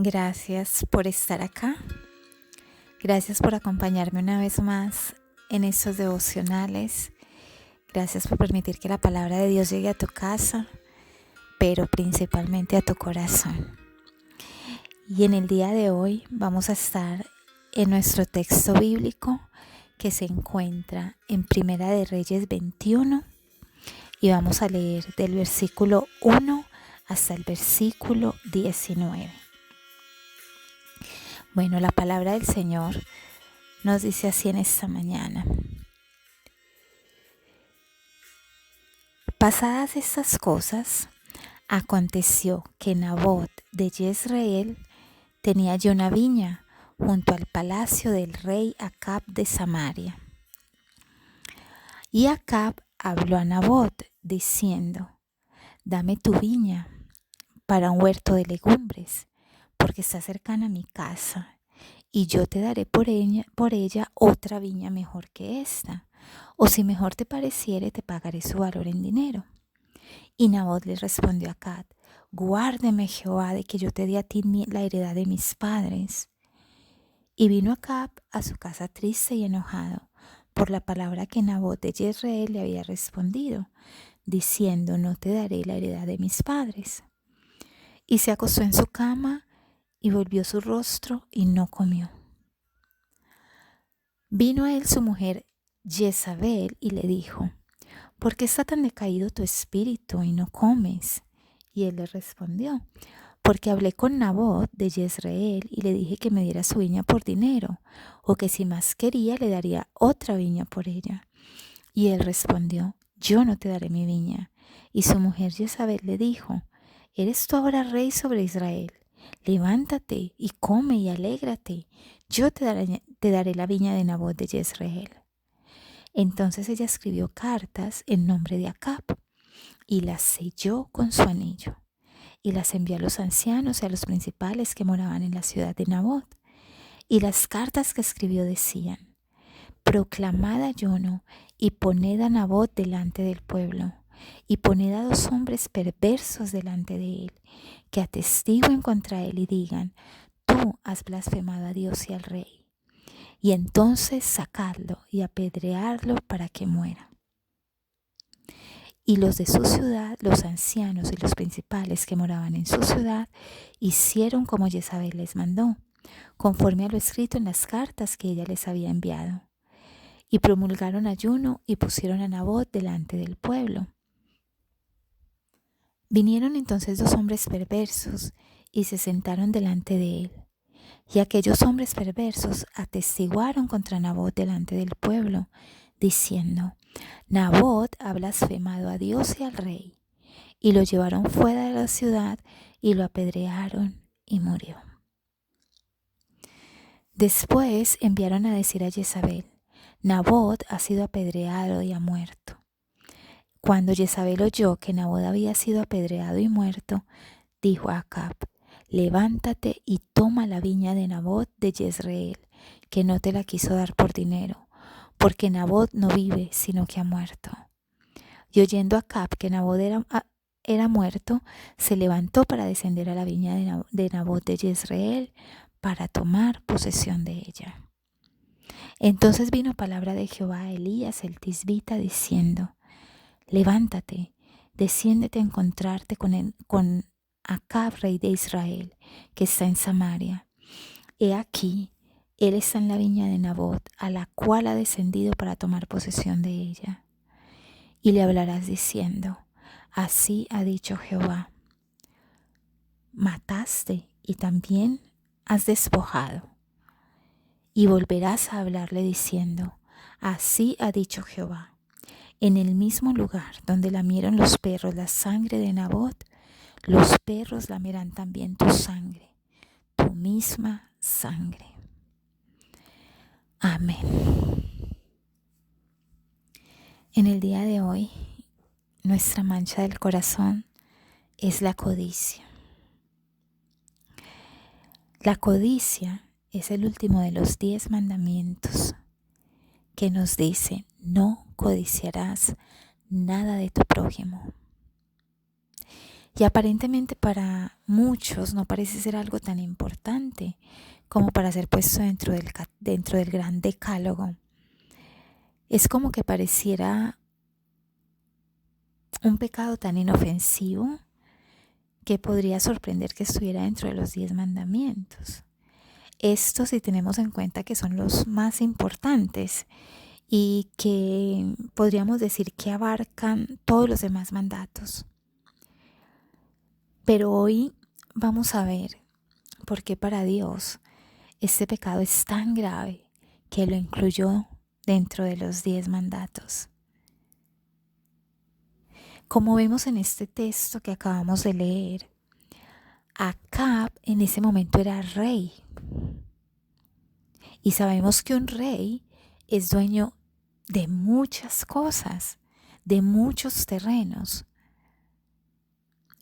Gracias por estar acá. Gracias por acompañarme una vez más en estos devocionales. Gracias por permitir que la palabra de Dios llegue a tu casa, pero principalmente a tu corazón. Y en el día de hoy vamos a estar en nuestro texto bíblico que se encuentra en Primera de Reyes 21 y vamos a leer del versículo 1 hasta el versículo 19. Bueno, la palabra del Señor nos dice así en esta mañana. Pasadas estas cosas, aconteció que Nabot de Jezreel tenía ya una viña junto al palacio del rey Acab de Samaria. Y Acab habló a Nabot diciendo: dame tu viña para un huerto de legumbres, porque está cercana a mi casa, y yo te daré por ella otra viña mejor que esta, o si mejor te pareciere, te pagaré su valor en dinero. Y Nabot le respondió a Acab: guárdeme Jehová de que yo te dé a ti la heredad de mis padres. Y vino Acab a su casa triste y enojado por la palabra que Nabot de Jezreel le había respondido, diciendo: no te daré la heredad de mis padres. Y se acostó en su cama y volvió su rostro y no comió. Vino a él su mujer Jezabel y le dijo: ¿por qué está tan decaído tu espíritu y no comes? Y él le respondió: porque hablé con Nabot de Jezreel y le dije que me diera su viña por dinero, o que si más quería le daría otra viña por ella. Y él respondió: yo no te daré mi viña. Y su mujer Jezabel le dijo: ¿eres tú ahora rey sobre Israel? Levántate y come y alégrate. Yo te daré la viña de Nabot de Jezreel. Entonces ella escribió cartas en nombre de Acab y las selló con su anillo, y las envió a los ancianos y a los principales que moraban en la ciudad de Nabot. Y las cartas que escribió decían: proclamad ayuno y poned a Nabot delante del pueblo, y poned a 2 hombres perversos delante de él, que atestiguen contra él y digan: tú has blasfemado a Dios y al rey. Y entonces sacadlo y apedreadlo para que muera. Y los de su ciudad, los ancianos y los principales que moraban en su ciudad, hicieron como Jezabel les mandó, conforme a lo escrito en las cartas que ella les había enviado. Y promulgaron ayuno y pusieron a Nabot delante del pueblo. Vinieron entonces 2 hombres perversos y se sentaron delante de él. Y aquellos hombres perversos atestiguaron contra Nabot delante del pueblo, diciendo: Nabot ha blasfemado a Dios y al rey. Y lo llevaron fuera de la ciudad y lo apedrearon y murió. Después enviaron a decir a Jezabel: Nabot ha sido apedreado y ha muerto. Cuando Jezabel oyó que Nabot había sido apedreado y muerto, dijo a Acab: levántate y toma la viña de Nabot de Jezreel, que no te la quiso dar por dinero, porque Nabot no vive, sino que ha muerto. Y oyendo Acab que Nabot era muerto, se levantó para descender a la viña de Nabot de Jezreel para tomar posesión de ella. Entonces vino palabra de Jehová a Elías el tisbita diciendo: levántate, desciéndete a encontrarte con Acab, rey de Israel, que está en Samaria. He aquí, él está en la viña de Nabot, a la cual ha descendido para tomar posesión de ella. Y le hablarás diciendo: así ha dicho Jehová, mataste y también has despojado. Y volverás a hablarle diciendo: así ha dicho Jehová, en el mismo lugar donde lamieron los perros la sangre de Nabot, los perros lamerán también tu sangre, tu misma sangre. Amén. En el día de hoy, nuestra mancha del corazón es la codicia. La codicia es el último de los 10 mandamientos que nos dice: no codiciarás nada de tu prójimo. Y aparentemente para muchos no parece ser algo tan importante como para ser puesto dentro del gran decálogo. Es como que pareciera un pecado tan inofensivo que podría sorprender que estuviera dentro de los 10 mandamientos. Esto si tenemos en cuenta que son los más importantes y que podríamos decir que abarcan todos los demás mandatos. Pero hoy vamos a ver por qué para Dios este pecado es tan grave que lo incluyó dentro de los 10 mandatos. Como vemos en este texto que acabamos de leer, Acab en ese momento era rey. Y sabemos que un rey es dueño de muchas cosas, de muchos terrenos.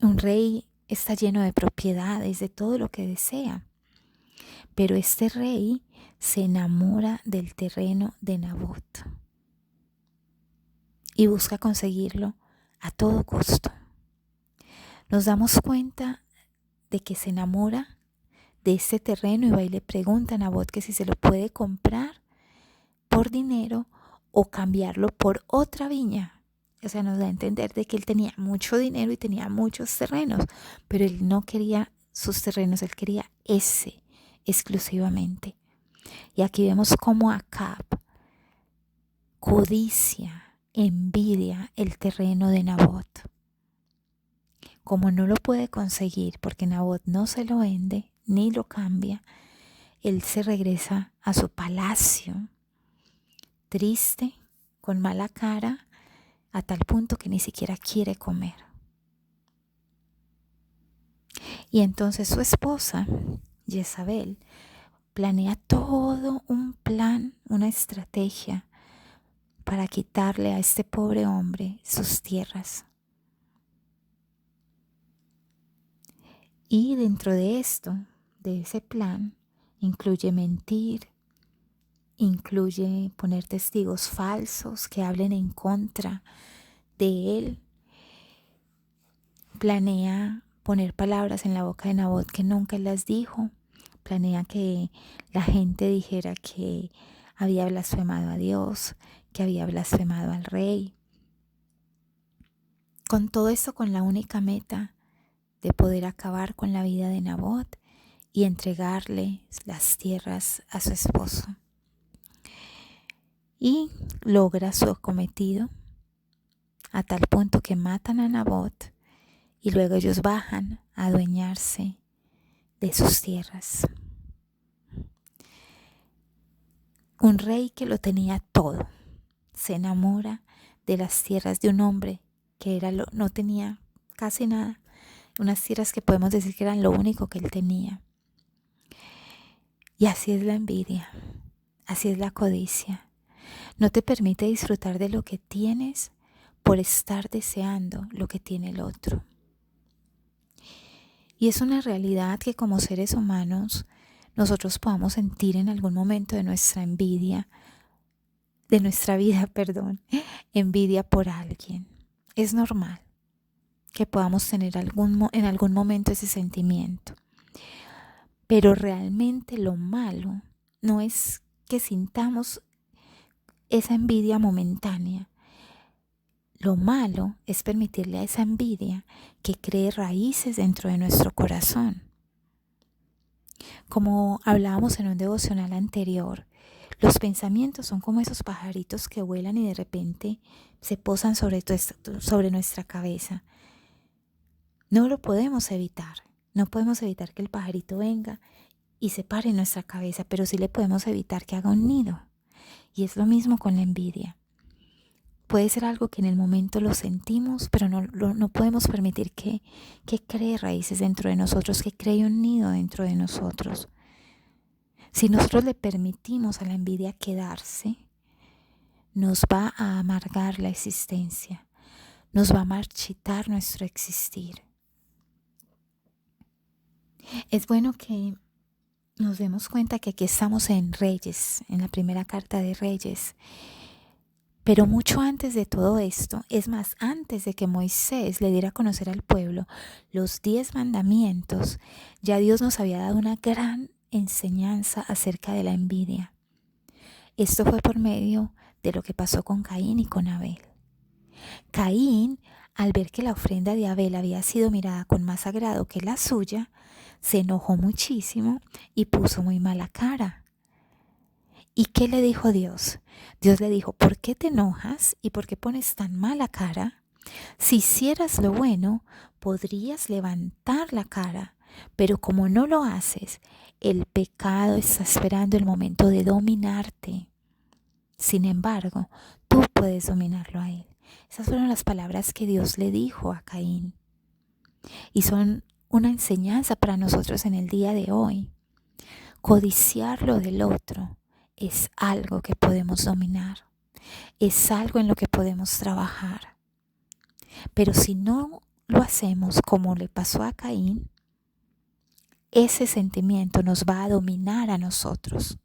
Un rey está lleno de propiedades, de todo lo que desea. Pero este rey se enamora del terreno de Nabot y busca conseguirlo a todo costo. Nos damos cuenta de que se enamora de este terreno y va y le pregunta a Nabot que si se lo puede comprar por dinero o cambiarlo por otra viña. O sea, nos da a entender de que él tenía mucho dinero y tenía muchos terrenos, pero él no quería sus terrenos, él quería ese exclusivamente. Y aquí vemos cómo Acab codicia, envidia el terreno de Nabot. Como no lo puede conseguir porque Nabot no se lo vende ni lo cambia, él se regresa a su palacio triste, con mala cara, a tal punto que ni siquiera quiere comer. Y entonces su esposa, Jezabel, planea todo un plan, una estrategia para quitarle a este pobre hombre sus tierras. Y dentro de esto, de ese plan, incluye mentir, incluye poner testigos falsos que hablen en contra de él. Planea poner palabras en la boca de Nabot que nunca las dijo. Planea que la gente dijera que había blasfemado a Dios, que había blasfemado al rey. Con todo esto, con la única meta de poder acabar con la vida de Nabot y entregarle las tierras a su esposo. Y logra su cometido a tal punto que matan a Nabot y luego ellos bajan a adueñarse de sus tierras. Un rey que lo tenía todo se enamora de las tierras de un hombre que no tenía casi nada, unas tierras que podemos decir que eran lo único que él tenía. Y así es la envidia, así es la codicia. No te permite disfrutar de lo que tienes por estar deseando lo que tiene el otro. Y es una realidad que como seres humanos nosotros podamos sentir en algún momento de nuestra vida, envidia por alguien. Es normal que podamos tener en algún momento ese sentimiento. Pero realmente lo malo no es que sintamos esa envidia momentánea. Lo malo es permitirle a esa envidia que cree raíces dentro de nuestro corazón. Como hablábamos en un devocional anterior, los pensamientos son como esos pajaritos que vuelan y de repente se posan sobre nuestra cabeza. No lo podemos evitar. No podemos evitar que el pajarito venga y se pare en nuestra cabeza, pero sí le podemos evitar que haga un nido. Y es lo mismo con la envidia. Puede ser algo que en el momento lo sentimos, pero no podemos permitir que cree raíces dentro de nosotros, que cree un nido dentro de nosotros. Si nosotros le permitimos a la envidia quedarse, nos va a amargar la existencia, nos va a marchitar nuestro existir. Es bueno que nos demos cuenta que aquí estamos en Reyes, en la primera carta de Reyes, Pero mucho antes de todo esto, es más, antes de que Moisés le diera a conocer al pueblo los 10 mandamientos, ya Dios nos había dado una gran enseñanza acerca de la envidia. Esto fue por medio de lo que pasó con Caín y con Abel. Caín, al ver que la ofrenda de Abel había sido mirada con más agrado que la suya, se enojó muchísimo y puso muy mala cara. ¿Y qué le dijo Dios? Dios le dijo, ¿por qué te enojas y por qué pones tan mala cara? Si hicieras lo bueno, podrías levantar la cara, pero como no lo haces, el pecado está esperando el momento de dominarte. Sin embargo, tú puedes dominarlo a él. Esas fueron las palabras que Dios le dijo a Caín. Y son una enseñanza para nosotros en el día de hoy. Codiciar lo del otro es algo que podemos dominar. Es algo en lo que podemos trabajar. Pero si no lo hacemos como le pasó a Caín, ese sentimiento nos va a dominar a nosotros.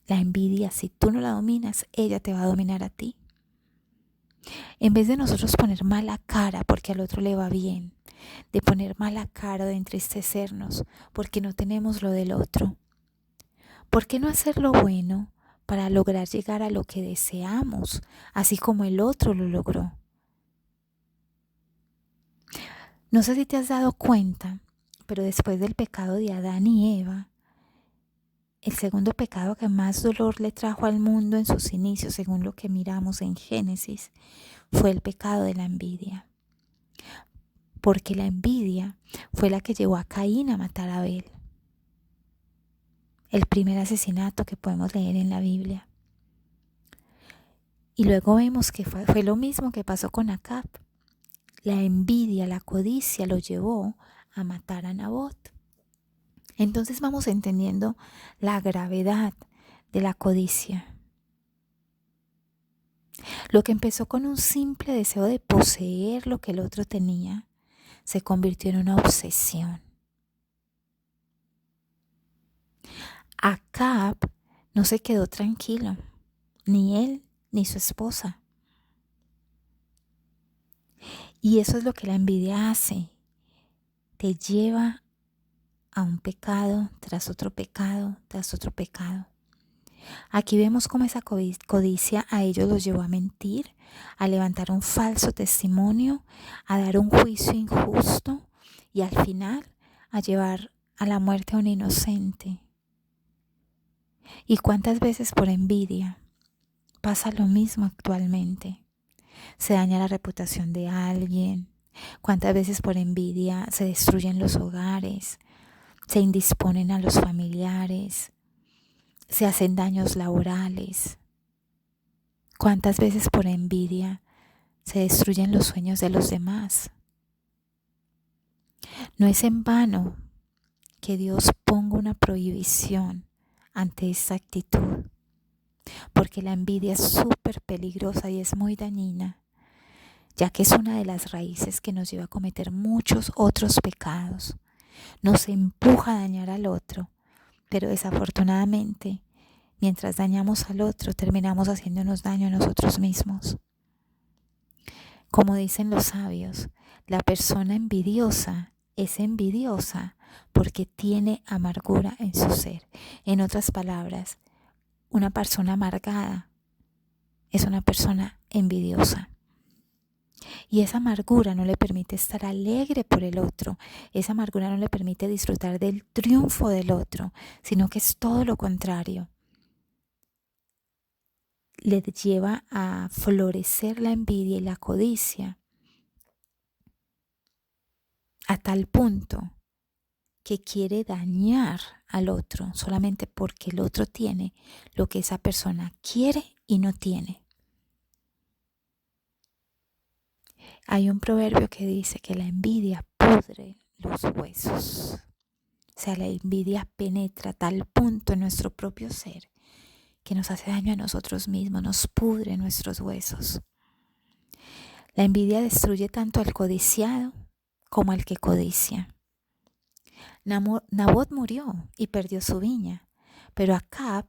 La envidia, si tú no la dominas, ella te va a dominar a ti. En vez de nosotros poner mala cara porque al otro le va bien, de poner mala cara, de entristecernos porque no tenemos lo del otro, ¿por qué no hacer lo bueno para lograr llegar a lo que deseamos, así como el otro lo logró? No sé si te has dado cuenta, pero después del pecado de Adán y Eva, el segundo pecado que más dolor le trajo al mundo en sus inicios, según lo que miramos en Génesis, fue el pecado de la envidia. Porque la envidia fue la que llevó a Caín a matar a Abel. El primer asesinato que podemos leer en la Biblia. Y luego vemos que fue lo mismo que pasó con Acab. La envidia, la codicia lo llevó a matar a Nabot. Entonces vamos entendiendo la gravedad de la codicia. Lo que empezó con un simple deseo de poseer lo que el otro tenía, se convirtió en una obsesión. Acab no se quedó tranquilo, ni él ni su esposa. Y eso es lo que la envidia hace. Te lleva a un pecado tras otro pecado, tras otro pecado. Aquí vemos cómo esa codicia a ellos los llevó a mentir, a levantar un falso testimonio, a dar un juicio injusto y al final a llevar a la muerte a un inocente. ¿Y cuántas veces por envidia pasa lo mismo actualmente? Se daña la reputación de alguien. ¿Cuántas veces por envidia se destruyen los hogares? Se indisponen a los familiares. Se hacen daños laborales. ¿Cuántas veces por envidia se destruyen los sueños de los demás? No es en vano que Dios ponga una prohibición ante esta actitud, porque la envidia es súper peligrosa y es muy dañina, ya que es una de las raíces que nos lleva a cometer muchos otros pecados. Nos empuja a dañar al otro, pero desafortunadamente, mientras dañamos al otro, terminamos haciéndonos daño a nosotros mismos. Como dicen los sabios, la persona envidiosa es envidiosa porque tiene amargura en su ser. En otras palabras, una persona amargada es una persona envidiosa. Y esa amargura no le permite estar alegre por el otro. Esa amargura no le permite disfrutar del triunfo del otro, sino que es todo lo contrario. Le lleva a florecer la envidia y la codicia a tal punto que quiere dañar al otro solamente porque el otro tiene lo que esa persona quiere y no tiene. Hay un proverbio que dice que la envidia pudre los huesos. O sea, la envidia penetra a tal punto en nuestro propio ser que nos hace daño a nosotros mismos, nos pudre nuestros huesos. La envidia destruye tanto al codiciado como al que codicia. Nabot murió y perdió su viña, pero Acab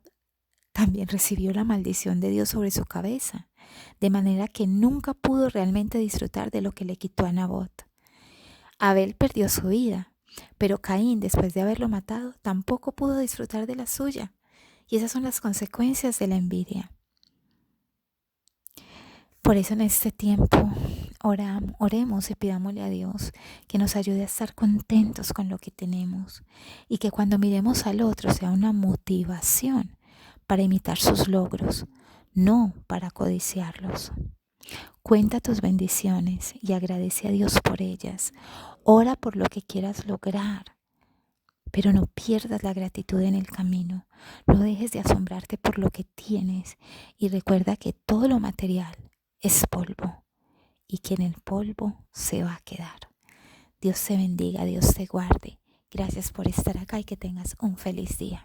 también recibió la maldición de Dios sobre su cabeza, de manera que nunca pudo realmente disfrutar de lo que le quitó a Nabot. Abel perdió su vida, pero Caín, después de haberlo matado, tampoco pudo disfrutar de la suya. Y esas son las consecuencias de la envidia. Por eso en este tiempo oremos y pidámosle a Dios que nos ayude a estar contentos con lo que tenemos y que cuando miremos al otro sea una motivación para imitar sus logros, no para codiciarlos. Cuenta tus bendiciones y agradece a Dios por ellas. Ora por lo que quieras lograr, pero no pierdas la gratitud en el camino. No dejes de asombrarte por lo que tienes y recuerda que todo lo material es polvo y que en el polvo se va a quedar. Dios te bendiga, Dios te guarde. Gracias por estar acá y que tengas un feliz día.